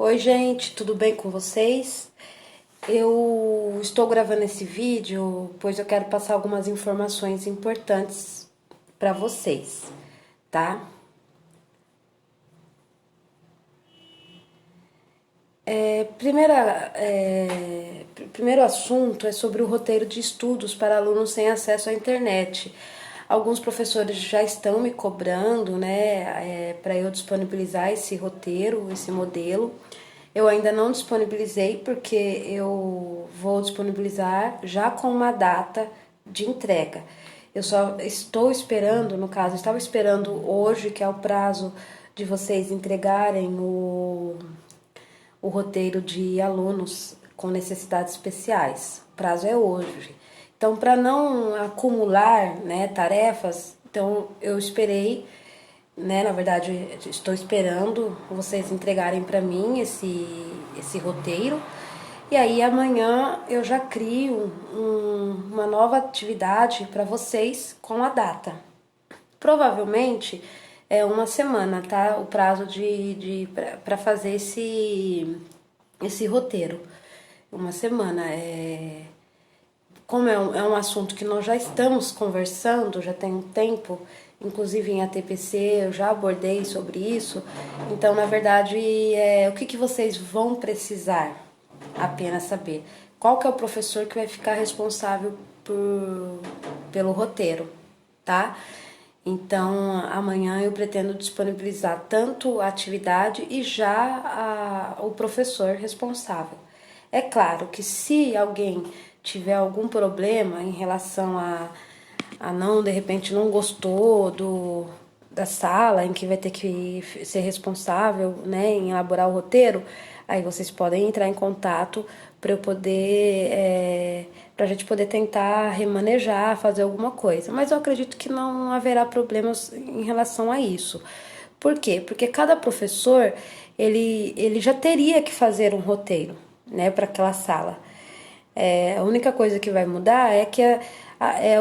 Oi, gente, tudo bem com vocês? Eu estou gravando esse vídeo pois eu quero passar algumas informações importantes para vocês, tá? Primeiro assunto é sobre o roteiro de estudos para alunos sem acesso à internet. Alguns professores já estão me cobrando, né, para eu disponibilizar esse roteiro, esse modelo. Eu ainda não disponibilizei porque eu vou disponibilizar já com uma data de entrega. Eu só estou esperando, no caso, estava esperando hoje, que é o prazo de vocês entregarem o roteiro de alunos com necessidades especiais. O prazo é hoje. Então, para não acumular, né, tarefas, então eu esperei, né, na verdade, estou esperando vocês entregarem para mim esse roteiro. E aí amanhã eu já crio uma nova atividade para vocês com a data. Provavelmente é uma semana, tá? O prazo para fazer esse roteiro. Uma semana. Como é um assunto que nós já estamos conversando, já tem um tempo, inclusive em ATPC eu já abordei sobre isso. Então, na verdade, o que vocês vão precisar? Apenas saber qual que é o professor que vai ficar responsável pelo roteiro, tá? Então, amanhã eu pretendo disponibilizar tanto a atividade e já o professor responsável. É claro que se alguém tiver algum problema em relação a não, de repente, não gostou da sala em que vai ter que ser responsável, né, em elaborar o roteiro, aí vocês podem entrar em contato para eu poder, para a gente poder tentar remanejar, fazer alguma coisa. Mas eu acredito que não haverá problemas em relação a isso. Por quê? Porque cada professor, ele já teria que fazer um roteiro, né, para aquela sala. A única coisa que vai mudar é que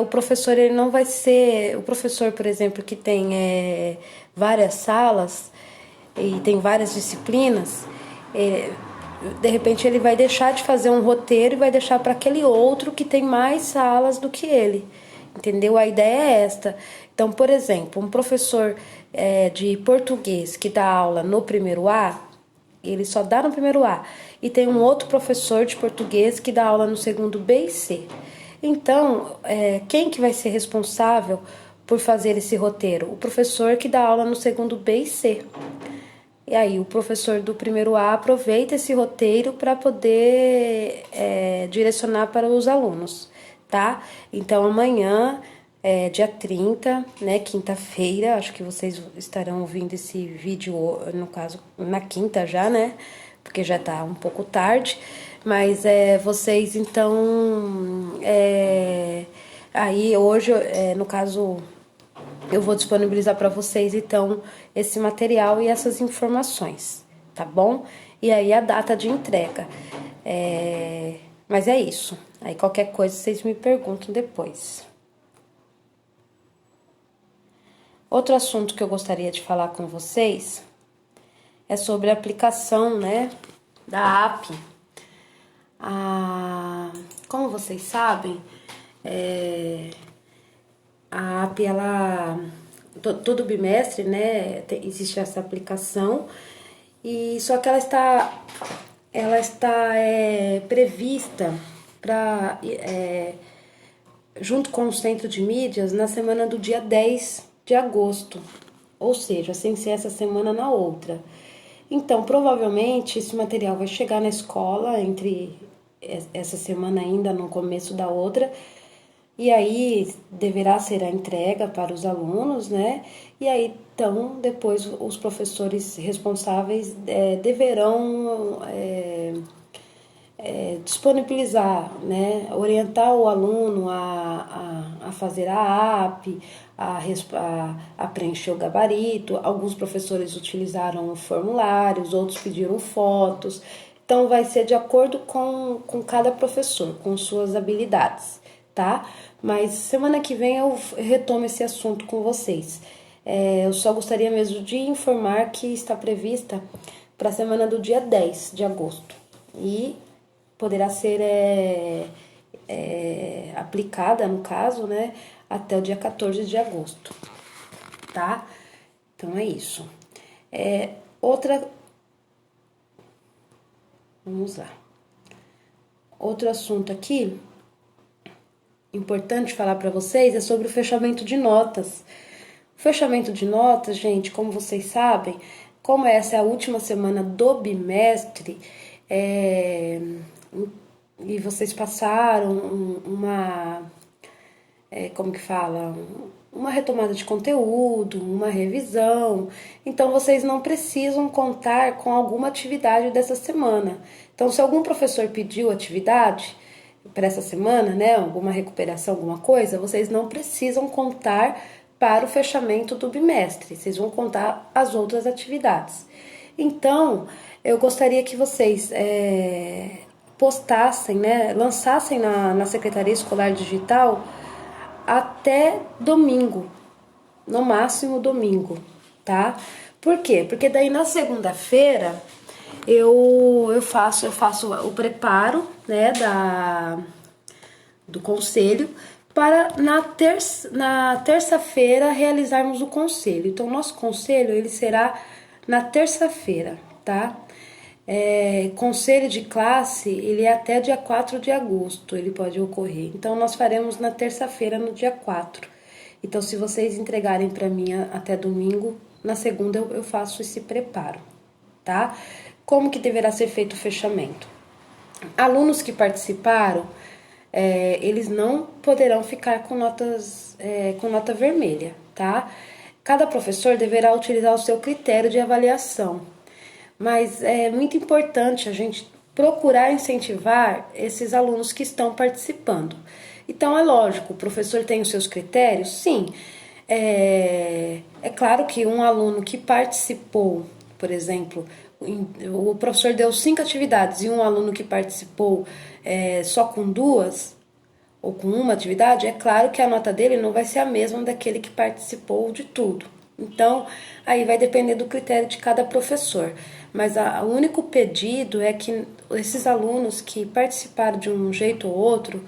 o professor ele não vai ser o professor, por exemplo, que tem várias salas e tem várias disciplinas. De repente ele vai deixar de fazer um roteiro e vai deixar para aquele outro que tem mais salas do que ele, entendeu? A ideia é esta. Então, por exemplo, um professor de português que dá aula no primeiro A, ele só dá no primeiro A. E tem um outro professor de português que dá aula no segundo B e C. Então, quem que vai ser responsável por fazer esse roteiro? O professor que dá aula no segundo B e C. E aí o professor do primeiro A aproveita esse roteiro para poder direcionar para os alunos, tá? Então amanhã, dia 30, né, quinta-feira, acho que vocês estarão ouvindo esse vídeo, no caso, na quinta já, né? Porque já tá um pouco tarde, mas vocês então, aí hoje, no caso, eu vou disponibilizar para vocês então esse material e essas informações, tá bom? E aí a data de entrega. Mas é isso. Aí qualquer coisa vocês me perguntam depois. Outro assunto que eu gostaria de falar com vocês é sobre a aplicação, né, da app. Como vocês sabem, a app, ela todo bimestre, né, existe essa aplicação, e só que ela está prevista para junto com o Centro de Mídias na semana do dia 10 de agosto, ou seja, sem ser essa semana, na outra. Então, provavelmente esse material vai chegar na escola entre essa semana ainda, no começo da outra, e aí deverá ser a entrega para os alunos, né? E aí, então, depois os professores responsáveis deverão disponibilizar, né? Orientar o aluno a fazer a app, a preencher o gabarito. Alguns professores utilizaram formulários, outros pediram fotos. Então, vai ser de acordo com cada professor, com suas habilidades, tá? Mas semana que vem eu retomo esse assunto com vocês. Eu só gostaria mesmo de informar que está prevista para a semana do dia 10 de agosto. E poderá ser aplicada, no caso, né, até o dia 14 de agosto, tá? Então é isso. Vamos lá. Outro assunto aqui, importante falar para vocês, é sobre o fechamento de notas. O fechamento de notas, gente, como vocês sabem, como essa é a última semana do bimestre, e vocês passaram como que fala? Uma retomada de conteúdo, uma revisão. Então, vocês não precisam contar com alguma atividade dessa semana. Então, se algum professor pediu atividade para essa semana, né, alguma recuperação, alguma coisa, vocês não precisam contar para o fechamento do bimestre. Vocês vão contar as outras atividades. Então, eu gostaria que vocês postassem, né, lançassem na Secretaria Escolar Digital até domingo, no máximo domingo, tá? Por quê? Porque daí na segunda-feira eu faço o preparo, né, do conselho para na terça-feira realizarmos o conselho. Então, nosso conselho ele será na terça-feira, tá? Conselho de classe, ele é até dia 4 de agosto, ele pode ocorrer. Então, nós faremos na terça-feira, no dia 4. Então, se vocês entregarem para mim até domingo, na segunda eu faço esse preparo, tá? Como que deverá ser feito o fechamento? Alunos que participaram, eles não poderão ficar com nota vermelha, tá? Cada professor deverá utilizar o seu critério de avaliação. Mas é muito importante a gente procurar incentivar esses alunos que estão participando. Então, é lógico, o professor tem os seus critérios? Sim. É claro que um aluno que participou, por exemplo, o professor deu 5 atividades e um aluno que participou só com 2 ou com uma atividade, é claro que a nota dele não vai ser a mesma daquele que participou de tudo. Então, aí vai depender do critério de cada professor. Mas o único pedido é que esses alunos que participaram de um jeito ou outro,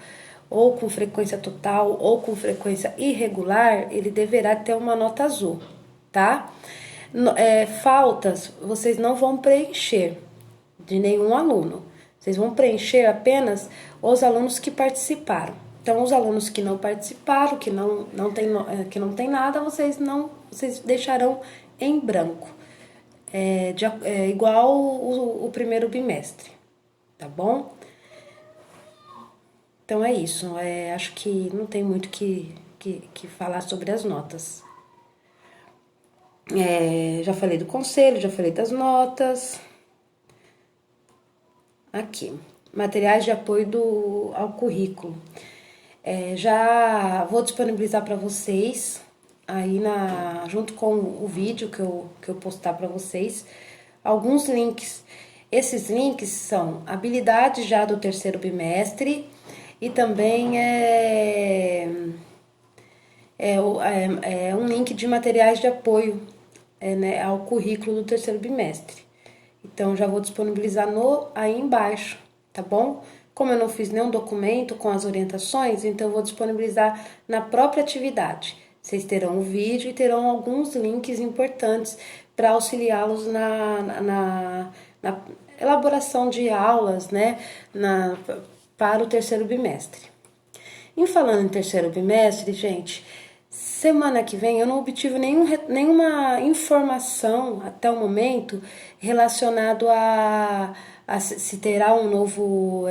ou com frequência total, ou com frequência irregular, ele deverá ter uma nota azul, tá? Faltas, vocês não vão preencher de nenhum aluno. Vocês vão preencher apenas os alunos que participaram. Então, os alunos que não participaram, que não tem nada, vocês deixarão em branco. Igual o primeiro bimestre, tá bom? Então é isso. Acho que não tem muito que falar sobre as notas. Já falei do conselho, já falei das notas. Aqui, materiais de apoio ao currículo. Já vou disponibilizar para vocês aí junto com o vídeo que eu postar para vocês alguns links. Esses links são habilidades já do terceiro bimestre e também um link de materiais de apoio né, ao currículo do terceiro bimestre. Então, já vou disponibilizar aí embaixo, tá bom? Como eu não fiz nenhum documento com as orientações, então eu vou disponibilizar na própria atividade. Vocês terão o vídeo e terão alguns links importantes para auxiliá-los na elaboração de aulas, né, para o terceiro bimestre. Em falando em terceiro bimestre, gente, semana que vem eu não obtive nenhuma informação até o momento relacionado a se terá um novo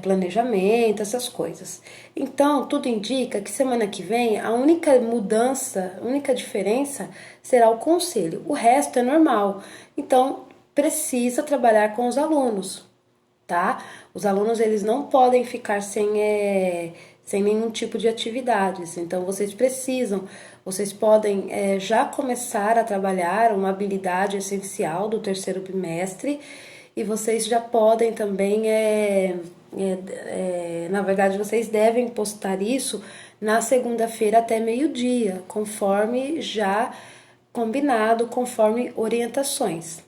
planejamento, essas coisas. Então, tudo indica que semana que vem a única mudança, a única diferença será o conselho. O resto é normal. Então, precisa trabalhar com os alunos, tá? Os alunos, eles não podem ficar sem nenhum tipo de atividades. Então, vocês podem já começar a trabalhar uma habilidade essencial do terceiro bimestre e vocês já podem também, na verdade, vocês devem postar isso na segunda-feira até meio-dia, conforme já combinado conforme orientações.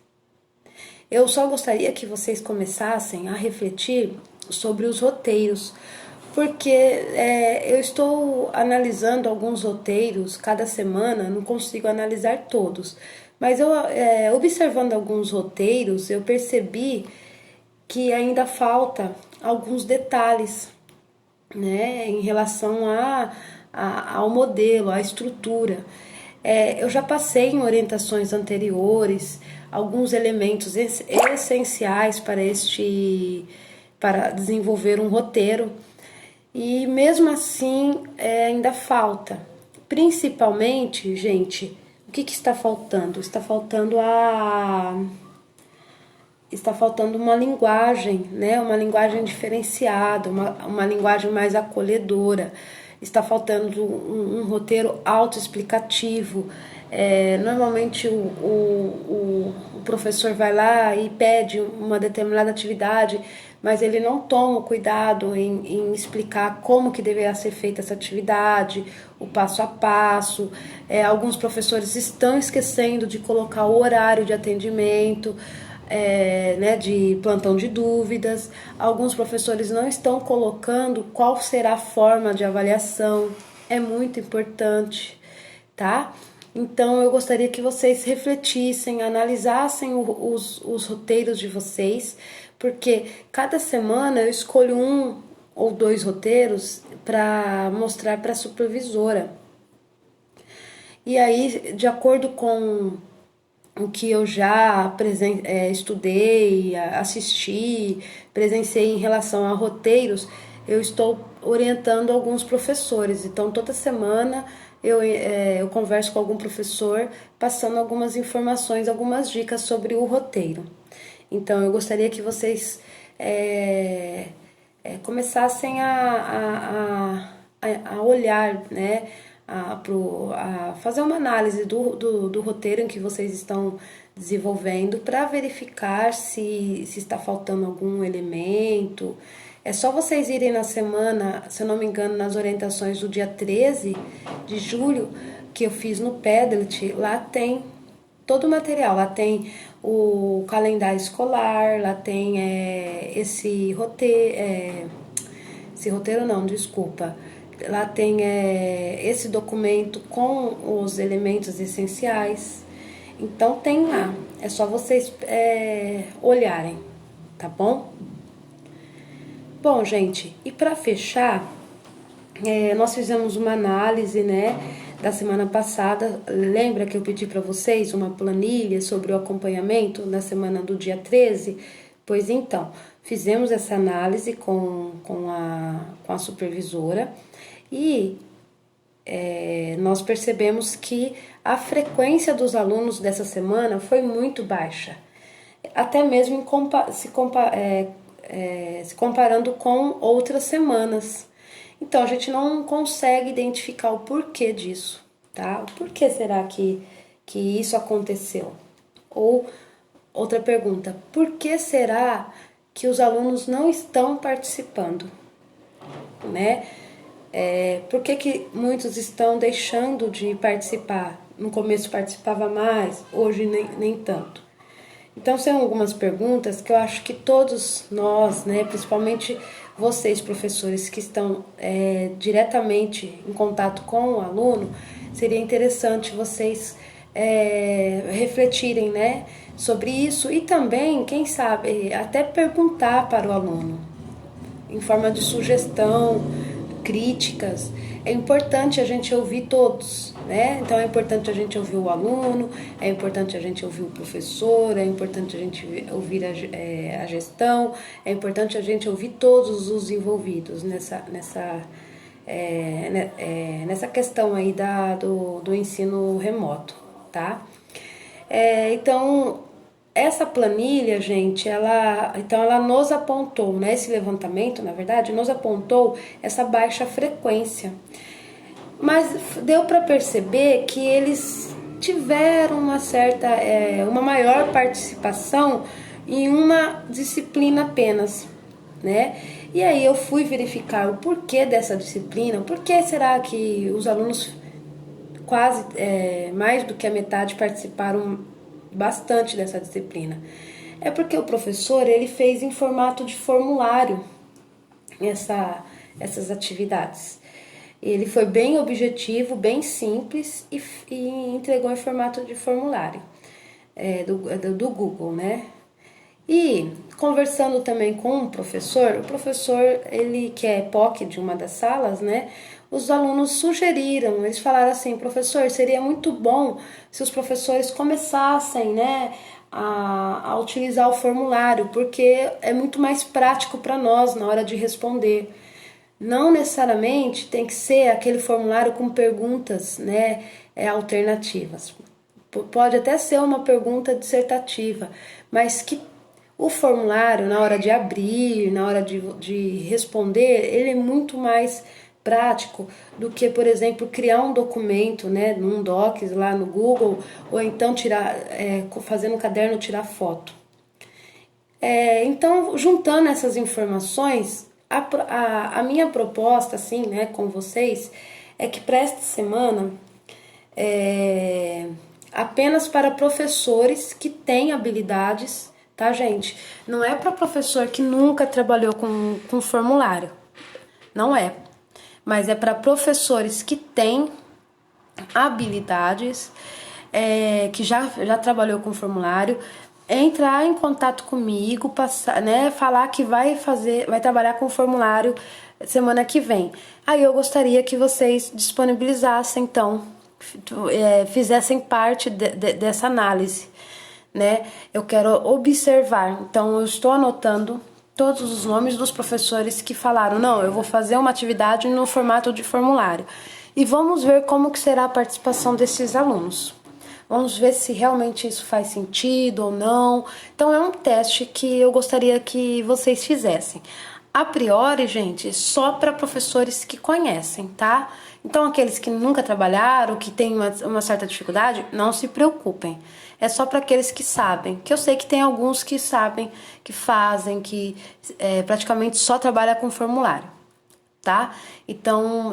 Eu só gostaria que vocês começassem a refletir sobre os roteiros, porque eu estou analisando alguns roteiros cada semana, não consigo analisar todos, mas eu observando alguns roteiros, eu percebi que ainda falta alguns detalhes, né, em relação ao modelo, à estrutura. Eu já passei em orientações anteriores alguns elementos essenciais para desenvolver um roteiro, e mesmo assim ainda falta. Principalmente, gente, o que está faltando? Está faltando uma linguagem, né? Uma linguagem diferenciada, uma linguagem mais acolhedora. Está faltando um roteiro autoexplicativo. Normalmente o professor vai lá e pede uma determinada atividade, mas ele não toma cuidado em explicar como que deverá ser feita essa atividade, o passo a passo. Alguns professores estão esquecendo de colocar o horário de atendimento, né, de plantão de dúvidas. Alguns professores não estão colocando qual será a forma de avaliação. É muito importante, tá? Então eu gostaria que vocês refletissem, analisassem os roteiros de vocês, porque cada semana eu escolho 1 ou 2 roteiros para mostrar para a supervisora. E aí, de acordo com o que eu já estudei, assisti, presenciei em relação a roteiros, eu estou orientando alguns professores. Então, toda semana eu converso com algum professor, passando algumas informações, algumas dicas sobre o roteiro. Então, eu gostaria que vocês começassem a olhar, né, a fazer uma análise do roteiro em que vocês estão desenvolvendo, para verificar se está faltando algum elemento. É só vocês irem na semana, se eu não me engano, nas orientações do dia 13 de julho, que eu fiz no Padlet. Lá tem todo o material, lá tem o calendário escolar, lá tem esse roteiro não, desculpa. Lá tem esse documento com os elementos essenciais. Então tem lá, é só vocês olharem, tá bom? Bom, gente, e para fechar, nós fizemos uma análise, né, da semana passada. Lembra que eu pedi para vocês uma planilha sobre o acompanhamento na semana do dia 13? Pois então, fizemos essa análise com a supervisora e nós percebemos que a frequência dos alunos dessa semana foi muito baixa, até mesmo se comparando com outras semanas. Então, a gente não consegue identificar o porquê disso, tá? O porquê será que isso aconteceu? Ou, outra pergunta, por que será que os alunos não estão participando, né? Por que muitos estão deixando de participar? No começo participava mais, hoje nem tanto. Então, são algumas perguntas que eu acho que todos nós, né, principalmente vocês, professores, que estão diretamente em contato com o aluno, seria interessante vocês refletirem, né, sobre isso, e também, quem sabe, até perguntar para o aluno, em forma de sugestão, críticas. É importante a gente ouvir todos, né? Então é importante a gente ouvir o aluno, é importante a gente ouvir o professor, é importante a gente ouvir a gestão, é importante a gente ouvir todos os envolvidos nessa questão aí do ensino remoto, tá? Então, essa planilha, gente, ela nos apontou, né? Esse levantamento, na verdade, nos apontou essa baixa frequência. Mas deu para perceber que eles tiveram uma maior participação em uma disciplina apenas, né? E aí eu fui verificar o porquê dessa disciplina, por que será que os alunos quase mais do que a metade participaram bastante dessa disciplina. É porque o professor ele fez em formato de formulário essas atividades. Ele foi bem objetivo, bem simples e entregou em formato de formulário do Google, né? E conversando também com o professor ele que é POC de uma das salas, né? Os alunos sugeriram, eles falaram assim, professor, seria muito bom se os professores começassem, né, a utilizar o formulário, porque é muito mais prático para nós na hora de responder. Não necessariamente tem que ser aquele formulário com perguntas, né, alternativas. Pode até ser uma pergunta dissertativa, mas que o formulário, na hora de abrir, na hora de responder, ele é muito mais prático do que, por exemplo, criar um documento, né, num Docs lá no Google, ou então fazer no caderno tirar foto. Então, juntando essas informações, a minha proposta, assim, né, com vocês, é que para esta semana, apenas para professores que têm habilidades, tá, gente? Não é para professor que nunca trabalhou com formulário, não é. Mas é para professores que têm habilidades, que já trabalhou com formulário, entrar em contato comigo, falar que vai trabalhar com formulário semana que vem. Aí eu gostaria que vocês disponibilizassem, então, fizessem parte dessa análise, né? Eu quero observar, então eu estou anotando todos os nomes dos professores que falaram, não, eu vou fazer uma atividade no formato de formulário. E vamos ver como que será a participação desses alunos. Vamos ver se realmente isso faz sentido ou não. Então é um teste que eu gostaria que vocês fizessem. A priori, gente, só para professores que conhecem, tá? Então aqueles que nunca trabalharam, que têm uma certa dificuldade, não se preocupem. É só para aqueles que sabem, que eu sei que tem alguns que sabem, que fazem, que praticamente só trabalham com formulário, tá? Então,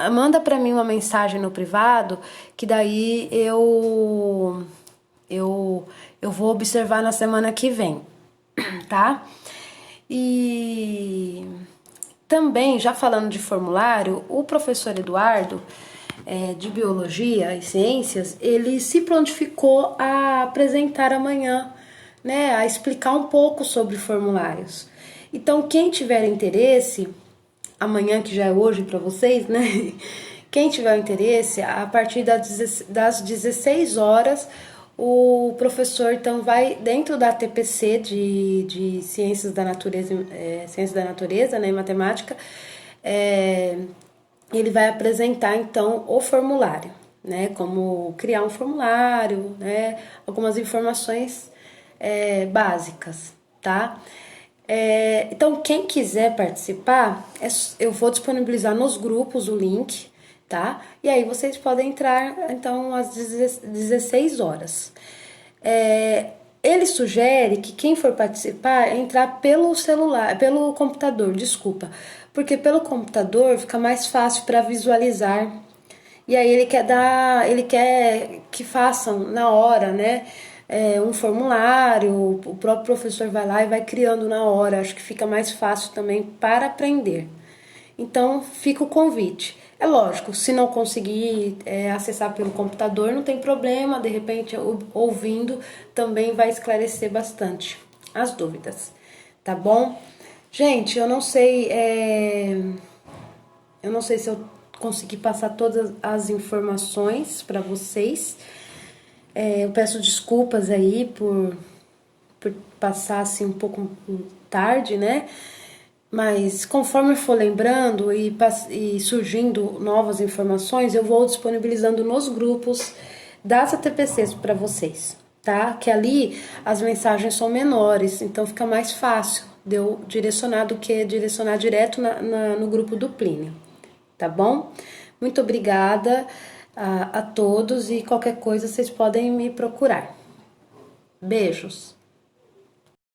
manda para mim uma mensagem no privado, que daí eu vou observar na semana que vem, tá? E também, já falando de formulário, o professor Eduardo, de Biologia e Ciências, ele se prontificou a apresentar amanhã, né, a explicar um pouco sobre formulários. Então, quem tiver interesse, amanhã, que já é hoje para vocês, né? Quem tiver interesse, a partir das 16 horas, o professor então vai dentro da TPC de Ciências da Natureza, né, e Matemática, ele vai apresentar então o formulário, né, como criar um formulário, né, algumas informações básicas, tá? Então, quem quiser participar, eu vou disponibilizar nos grupos o link, tá? E aí vocês podem entrar, então, às 16 horas. Ele sugere que quem for participar entrar pelo computador, desculpa, porque pelo computador fica mais fácil para visualizar. E aí ele quer que façam na hora, né? Um formulário, o próprio professor vai lá e vai criando na hora. Acho que fica mais fácil também para aprender. Então fica o convite. É lógico, se não conseguir acessar pelo computador, não tem problema, de repente ouvindo também vai esclarecer bastante as dúvidas, tá bom? Gente, eu não sei se eu consegui passar todas as informações para vocês. Eu peço desculpas aí por passar assim um pouco tarde, né? Mas conforme eu for lembrando e surgindo novas informações, eu vou disponibilizando nos grupos das ATPCs para vocês, tá? Que ali as mensagens são menores, então fica mais fácil de eu direcionar do que direcionar direto no grupo do Plínio, tá bom? Muito obrigada a todos e qualquer coisa vocês podem me procurar. Beijos!